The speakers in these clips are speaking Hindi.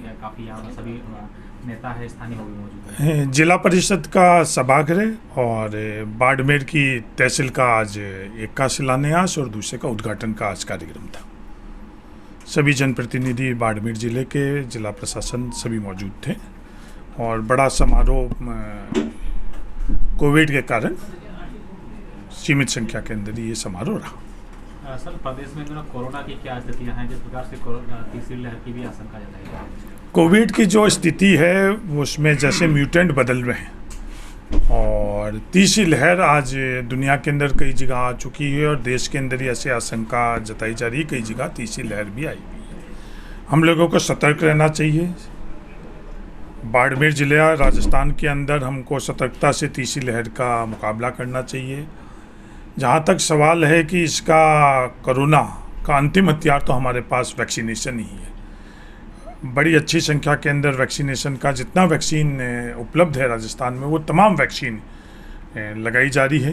किया, काफ़ी यहाँ सभी नेता है स्थानीय वो भी मौजूद है। जिला परिषद का सभागृह और बाड़मेर की तहसील का आज एक का शिलान्यास और दूसरे का उद्घाटन का आज कार्यक्रम था। सभी जनप्रतिनिधि बाड़मेर जिले के, जिला प्रशासन सभी मौजूद थे और बड़ा समारोह कोविड के कारण सीमित संख्या के अंदर ये समारोह रहा। सर, प्रदेश में कोरोना की क्या स्थितियाँ हैं, जिस प्रकार से तीसरी लहर की भी आशंका जताई है? कोविड की जो स्थिति है उसमें जैसे म्यूटेंट बदल रहे हैं और तीसरी लहर आज दुनिया के अंदर कई जगह आ चुकी है और देश के अंदर ही ऐसे आशंका जताई जा रही है कई जगह तीसरी लहर भी आई हुई है। हम लोगों को सतर्क रहना चाहिए। बाड़मेर जिला राजस्थान के अंदर हमको सतर्कता से तीसरी लहर का मुकाबला करना चाहिए। जहाँ तक सवाल है कि इसका कोरोना का अंतिम हथियार तो हमारे पास वैक्सीनेशन ही है। बड़ी अच्छी संख्या के अंदर वैक्सीनेशन का जितना वैक्सीन उपलब्ध है राजस्थान में वो तमाम वैक्सीन लगाई जा रही है।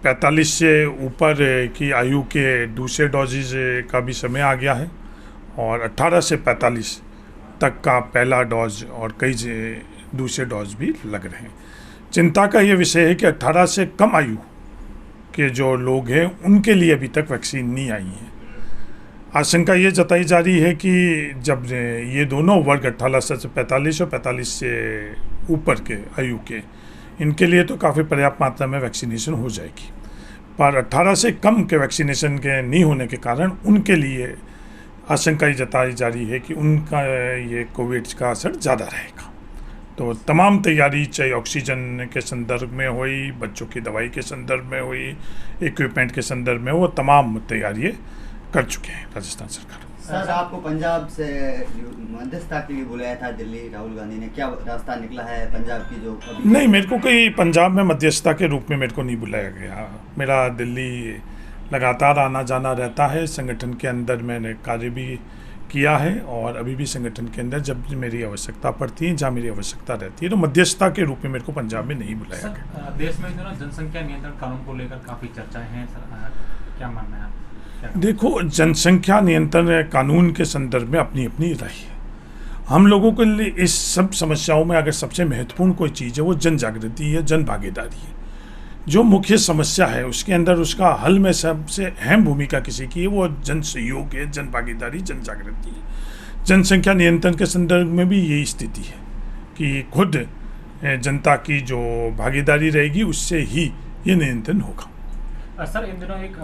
45 से ऊपर की आयु के दूसरे डोजेज का भी समय आ गया है और 18 से 45 तक का पहला डोज और कई दूसरे डोज भी लग रहे हैं। चिंता का ये विषय है कि 18 से कम आयु के जो लोग हैं उनके लिए अभी तक वैक्सीन नहीं आई है। आशंका ये जताई जा रही है कि जब ये दोनों वर्ग 18 से 45 और 45 से ऊपर के आयु के, इनके लिए तो काफ़ी पर्याप्त मात्रा में वैक्सीनेशन हो जाएगी, पर 18 से कम के वैक्सीनेशन के नहीं होने के कारण उनके लिए आशंका ये जताई जा रही है कि उनका ये कोविड का असर ज़्यादा रहेगा। तो तमाम तैयारी, चाहे ऑक्सीजन के संदर्भ में हुई, बच्चों की दवाई के संदर्भ में हुई, इक्विपमेंट के संदर्भ में, वो तमाम तैयारियाँ कर चुके हैं राजस्थान सरकार। सर, आपको पंजाब से मध्यस्थता के लिए बुलाया था दिल्ली राहुल गांधी ने, क्या रास्ता निकला है पंजाब की जो नहीं, मेरे को कोई पंजाब में मध्यस्थता के रूप में मेरे को नहीं बुलाया गया। मेरा दिल्ली लगातार आना जाना रहता है। संगठन के अंदर मैंने कार्य भी किया है और अभी भी संगठन के अंदर जब मेरी आवश्यकता पड़ती है, जहाँ मेरी आवश्यकता रहती है, तो मध्यस्थता के रूप में मेरे को पंजाब में नहीं बुलाया गया। देश में जो जनसंख्या नियंत्रण कानून को लेकर काफ़ी चर्चाएं हैं सर, क्या मानना है आप? देखो, जनसंख्या नियंत्रण कानून के संदर्भ में अपनी अपनी राय है। हम लोगों के लिए इस सब समस्याओं में अगर सबसे महत्वपूर्ण कोई चीज़ है वो जन जागृति है, जन भागीदारी है। जो मुख्य समस्या है उसके अंदर उसका हल में सबसे अहम भूमिका किसी की है, वो जन सहयोग है, जन भागीदारी, जन जागृति है। जनसंख्या नियंत्रण के संदर्भ में भी यही स्थिति है कि खुद जनता की जो भागीदारी रहेगी उससे ही ये नियंत्रण होगा। सर, इन दिनों एक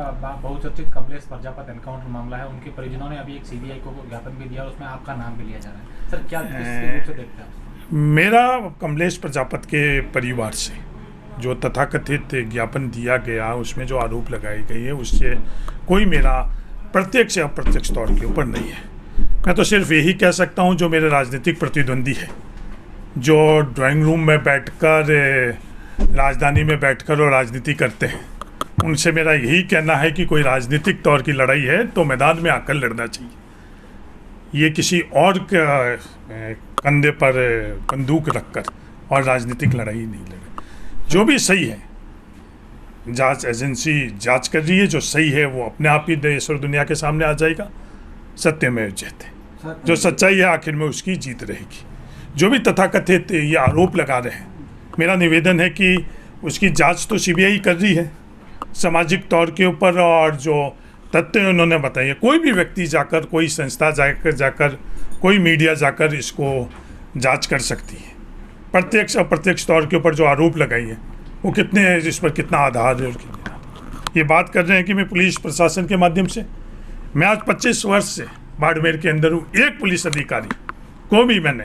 बहुचर्चित कमलेश प्रजापति एनकाउंटर मामला है, उनके परिजनों ने अभी एक सीबीआई को ज्ञापन भी दिया और उसमें आपका नाम भी लिया जा रहा है। सर, क्या रूप से देखते हैं? मेरा कमलेश प्रजापति के परिवार से जो तथाकथित ज्ञापन दिया गया, उसमें जो आरोप लगाए गए हैं, उससे कोई मेरा प्रत्यक्ष या अप्रत्यक्ष तौर के ऊपर नहीं है। मैं तो सिर्फ यही कह सकता हूँ, जो मेरे राजनीतिक प्रतिद्वंदी है, जो ड्राइंग रूम में बैठकर, राजधानी में बैठकर और राजनीति करते हैं, उनसे मेरा यही कहना है कि कोई राजनीतिक तौर की लड़ाई है तो मैदान में आकर लड़ना चाहिए। ये किसी और कंधे पर बंदूक रखकर और राजनीतिक लड़ाई नहीं लड़े। जो भी सही है, जांच एजेंसी जांच कर रही है, जो सही है वो अपने आप ही देश और दुनिया के सामने आ जाएगा। सत्यमेव जयते, जो सच्चाई है आखिर में उसकी जीत रहेगी। जो भी तथाकथित ये आरोप लगा रहे हैं, मेरा निवेदन है कि उसकी जांच तो सीबीआई कर रही है सामाजिक तौर के ऊपर, और जो तथ्य उन्होंने बताए, कोई भी व्यक्ति जाकर, कोई संस्था जाकर, कोई मीडिया जाकर इसको जांच कर सकती है। प्रत्यक्ष अप्रत्यक्ष तौर के ऊपर जो आरोप लगाई है वो कितने हैं, इस पर कितना आधार है और कितना। ये बात कर रहे हैं कि मैं पुलिस प्रशासन के माध्यम से, मैं आज 25 वर्ष से बाड़मेर के अंदर हूँ, एक पुलिस अधिकारी को भी मैंने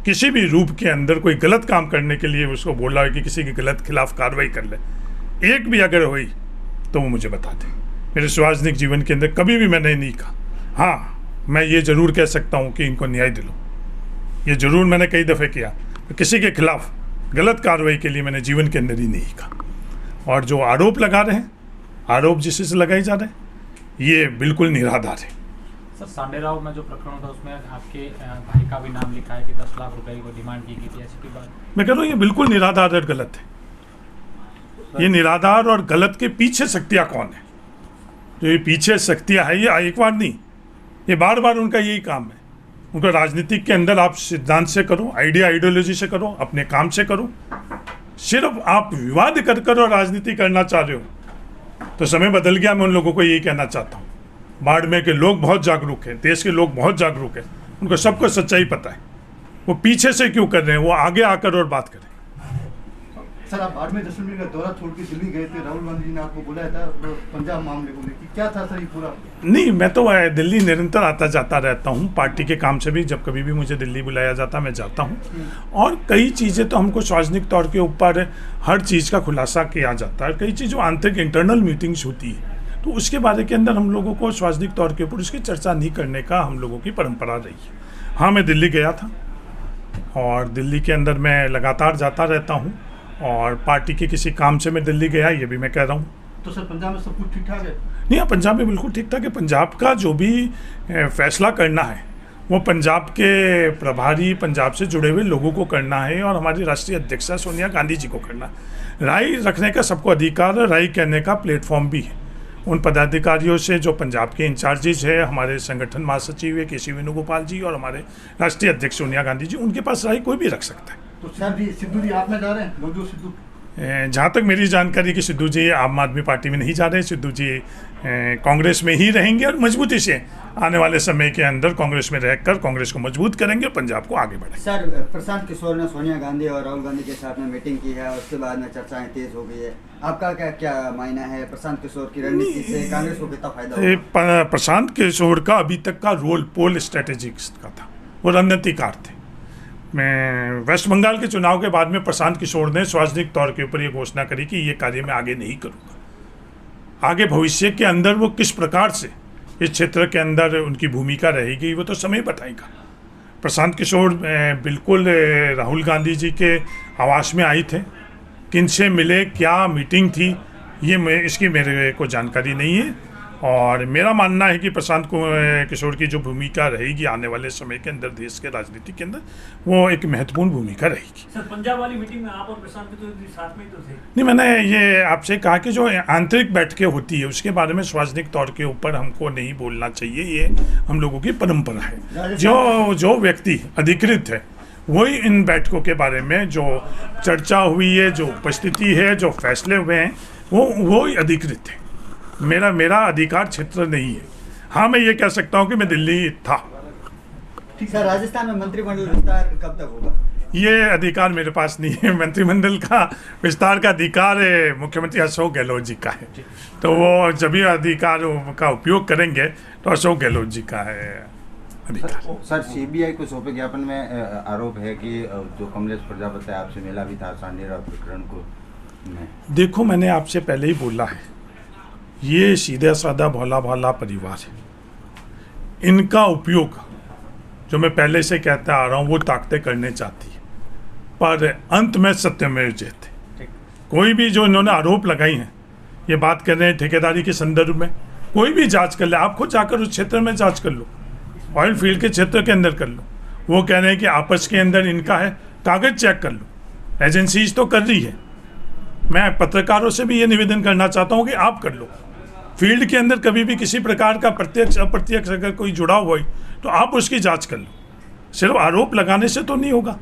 किसी भी रूप के अंदर कोई गलत काम करने के लिए उसको बोला है कि किसी के गलत खिलाफ कार्रवाई कर ले, एक भी अगर हुई तो वो मुझे बता दें। मेरे सार्वजनिक जीवन के अंदर कभी भी मैंने नहीं कहा। हाँ, मैं ये ज़रूर कह सकता हूँ कि इनको न्याय दिलो, ये ज़रूर मैंने कई दफ़े किया। किसी के खिलाफ गलत कार्रवाई के लिए मैंने जीवन के अंदर ही नहीं कहा। और जो आरोप लगा रहे हैं, आरोप जिससे से लगाए जा रहे हैं, ये बिल्कुल निराधार है। सर, सांडेराव में जो प्रकरण था उसमें आपके भाई का भी नाम लिखा है कि 10 लाख रुपए को डिमांड की गई थी, ऐसी की बात? मैं कह रहा हूँ ये बिल्कुल निराधार और गलत है। ये निराधार और गलत के पीछे शक्तियाँ कौन है? जो ये पीछे शक्तियाँ है, ये एक बार नहीं, ये बार बार उनका यही काम है उनको राजनीति के अंदर आप सिद्धांत से करो, आइडियोलॉजी से करो, अपने काम से करो। सिर्फ आप विवाद कर कर और राजनीति करना चाह रहे हो तो समय बदल गया। मैं उन लोगों को यही कहना चाहता हूँ, बाड़मेर के लोग बहुत जागरूक हैं, देश के लोग बहुत जागरूक हैं, उनको सबको सच्चाई पता है। वो पीछे से क्यों कर रहे हैं, वो आगे आकर और बात करें। सर, आप बाड़मेर जैसलमेर का दौरा छोड़ के दिल्ली गए थे, राहुल गांधी जी ने आपको बुलाया था पंजाब मामले को लेकर, क्या था सर ये पूरा? नहीं, मैं तो दिल्ली निरंतर आता जाता रहता हूँ, पार्टी के काम से भी। जब कभी भी मुझे दिल्ली बुलाया जाता मैं जाता हूँ। और कई चीज़ें तो हमको सार्वजनिक तौर के ऊपर हर चीज़ का खुलासा किया जाता है। कई चीज़ जो आंतरिक इंटरनल मीटिंग्स होती है तो उसके बारे के अंदर हम लोगों को सार्वजनिक तौर के ऊपर उसकी चर्चा नहीं करने का हम लोगों की परंपरा रही है। हाँ, मैं दिल्ली गया था और दिल्ली के अंदर मैं लगातार जाता रहता हूँ और पार्टी के किसी काम से मैं दिल्ली गया, ये भी मैं कह रहा हूँ। तो सर पंजाब में सब कुछ ठीक ठाक है? नहीं, हाँ, पंजाब में बिल्कुल ठीक ठाक है। पंजाब का जो भी फैसला करना है वो पंजाब के प्रभारी, पंजाब से जुड़े हुए लोगों को करना है और हमारी राष्ट्रीय अध्यक्षा सोनिया गांधी जी को करना है। राय रखने का सबको अधिकार है, राय कहने का प्लेटफॉर्म भी है। उन पदाधिकारियों से जो पंजाब के इंचार्जेज है, हमारे संगठन महासचिव है केसी वेणुगोपाल जी और हमारे राष्ट्रीय अध्यक्ष सोनिया गांधी जी, उनके पास राय कोई भी रख सकता है। तो सर जी, सिद्धू जी आप में जा रहे हैं, नवजोत सिद्धू? जहाँ तक मेरी जानकारी कि सिद्धू जी आम आदमी पार्टी में नहीं जा रहे। सिद्धू जी कांग्रेस में ही रहेंगे और मजबूती से आने वाले समय के अंदर कांग्रेस में रहकर कांग्रेस को मजबूत करेंगे और पंजाब को आगे बढ़ाएंगे। सर, प्रशांत किशोर ने सोनिया गांधी और राहुल गांधी के साथ में मीटिंग की है और उसके बाद में चर्चाएं तेज हो गई है। आपका क्या मायना है? प्रशांत किशोर की रणनीति से कांग्रेस को कितना फायदा होगा? प्रशांत किशोर का अभी तक का रोल पोल स्ट्रेटेजिस्ट का था, वो रणनीतिकार थे। मैं वेस्ट बंगाल के चुनाव के बाद में प्रशांत किशोर ने सार्वजनिक तौर के ऊपर ये घोषणा करी कि ये कार्य मैं आगे नहीं करूँगा। आगे भविष्य के अंदर वो किस प्रकार से इस क्षेत्र के अंदर उनकी भूमिका रहेगी वो तो समय बताएगा। प्रशांत किशोर बिल्कुल राहुल गांधी जी के आवास में आए थे। किनसे मिले, क्या मीटिंग थी, ये इसकी मेरे को जानकारी नहीं है। और मेरा मानना है कि प्रशांत किशोर की जो भूमिका रहेगी आने वाले समय के अंदर देश के राजनीति के अंदर, वो एक महत्वपूर्ण भूमिका रहेगी। सर, पंजाब वाली मीटिंग में आप और प्रशांत किशोर जी साथ में ही तो थे? नहीं, मैंने ये आपसे कहा कि जो आंतरिक बैठकें होती है उसके बारे में सार्वजनिक तौर के ऊपर हमको नहीं बोलना चाहिए। ये हम लोगों की परंपरा है। जो व्यक्ति अधिकृत है वही इन बैठकों के बारे में जो चर्चा हुई है, जो उपस्थिति है, जो फैसले हुए हैं, वो ही अधिकृत है। मेरा अधिकार क्षेत्र नहीं है। हाँ, मैं ये कह सकता हूँ कि मैं दिल्ली था। ठीक सर, राजस्थान में मंत्रिमंडल विस्तार कब तक होगा? ये अधिकार मेरे पास नहीं है। मंत्रिमंडल का विस्तार का अधिकार मुख्यमंत्री अशोक गहलोत जी का है, तो वो जब भी अधिकार का उपयोग करेंगे तो अशोक गहलोत जी का है अधिकार। सर, सीबीआई को सौंपे ज्ञापन में आरोप है कि जो कमलेश प्रजापति आपसे मिला भी था सांडेरा प्रकरण को में। देखो, मैंने आपसे पहले ही बोला है, ये सीधा साधा भोला भाला परिवार है। इनका उपयोग जो मैं पहले से कहता आ रहा हूँ वो ताकतें करने चाहती है, पर अंत में सत्यमेव जयते। कोई भी जो इन्होंने आरोप लगाई हैं, ये बात कर रहे हैं ठेकेदारी के संदर्भ में, कोई भी जांच कर ले। आप खुद जाकर उस क्षेत्र में जांच कर लो, ऑयल फील्ड के क्षेत्र के अंदर कर लो। वो कह रहे हैं कि आपस के अंदर इनका है, कागज चेक कर लो। एजेंसीज तो कर रही है। मैं पत्रकारों से भी ये निवेदन करना चाहता हूँ कि आप कर लो। फील्ड के अंदर कभी भी किसी प्रकार का प्रत्यक्ष अप्रत्यक्ष अगर कोई जुड़ा हुआ है तो आप उसकी जांच कर लो। सिर्फ आरोप लगाने से तो नहीं होगा।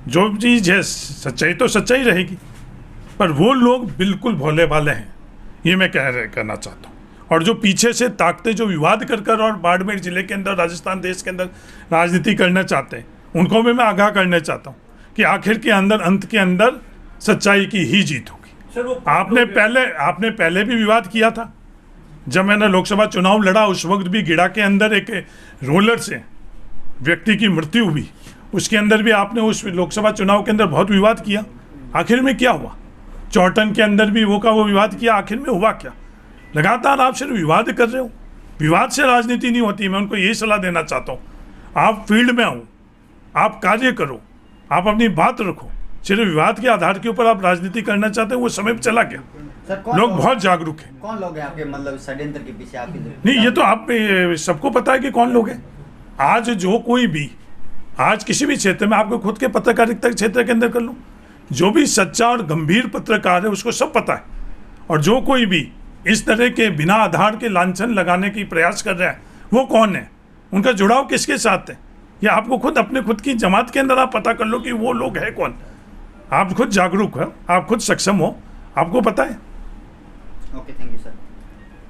जो चीज़ है सच्चाई तो सच्चाई रहेगी, पर वो लोग बिल्कुल भोले भाले हैं, ये मैं कहना चाहता हूँ। और जो पीछे से ताकतें जो विवाद कर और बाड़मेर जिले के अंदर, राजस्थान देश के अंदर राजनीति करना चाहते हैं, उनको भी मैं आगाह करना चाहता हूँ कि आखिर के अंदर अंत के अंदर सच्चाई की ही जीत होगी। आपने पहले भी विवाद किया था। जब मैंने लोकसभा चुनाव लड़ा उस वक्त भी गिड़ा के अंदर एक रोलर से व्यक्ति की मृत्यु हुई, उसके अंदर भी आपने उस लोकसभा चुनाव के अंदर बहुत विवाद किया। आखिर में क्या हुआ? चौटन के अंदर भी वो विवाद किया, आखिर में हुआ क्या? लगातार आप सिर्फ विवाद कर रहे हो। विवाद से राजनीति नहीं होती। मैं उनको यही सलाह देना चाहता हूँ, आप फील्ड में आओ, आप कार्य करो, आप अपनी बात रखो। सिर्फ विवाद के आधार के ऊपर आप राजनीति करना चाहते हैं, वो समय चला गया। लोग बहुत जागरूक हैं। कौन लोग हैं आपके मतलब षड्यंत्र के पीछे? आपकी नहीं, ये तो आप सबको पता है कि कौन लोग हैं। आज जो कोई भी, आज किसी भी क्षेत्र में, आपको खुद के पत्रकारिता क्षेत्र के अंदर कर लो, जो भी सच्चा और गंभीर पत्रकार है उसको सब पता है। और जो कोई भी इस तरह के बिना आधार के लांछन लगाने की प्रयास कर रहा है, वो कौन है, उनका जुड़ाव किसके साथ है, या आपको खुद अपने खुद की जमात के अंदर आप पता कर लो कि वो लोग है कौन। आप खुद जागरूक हो, आप खुद सक्षम हो, आपको पता है। Okay, thank you sir.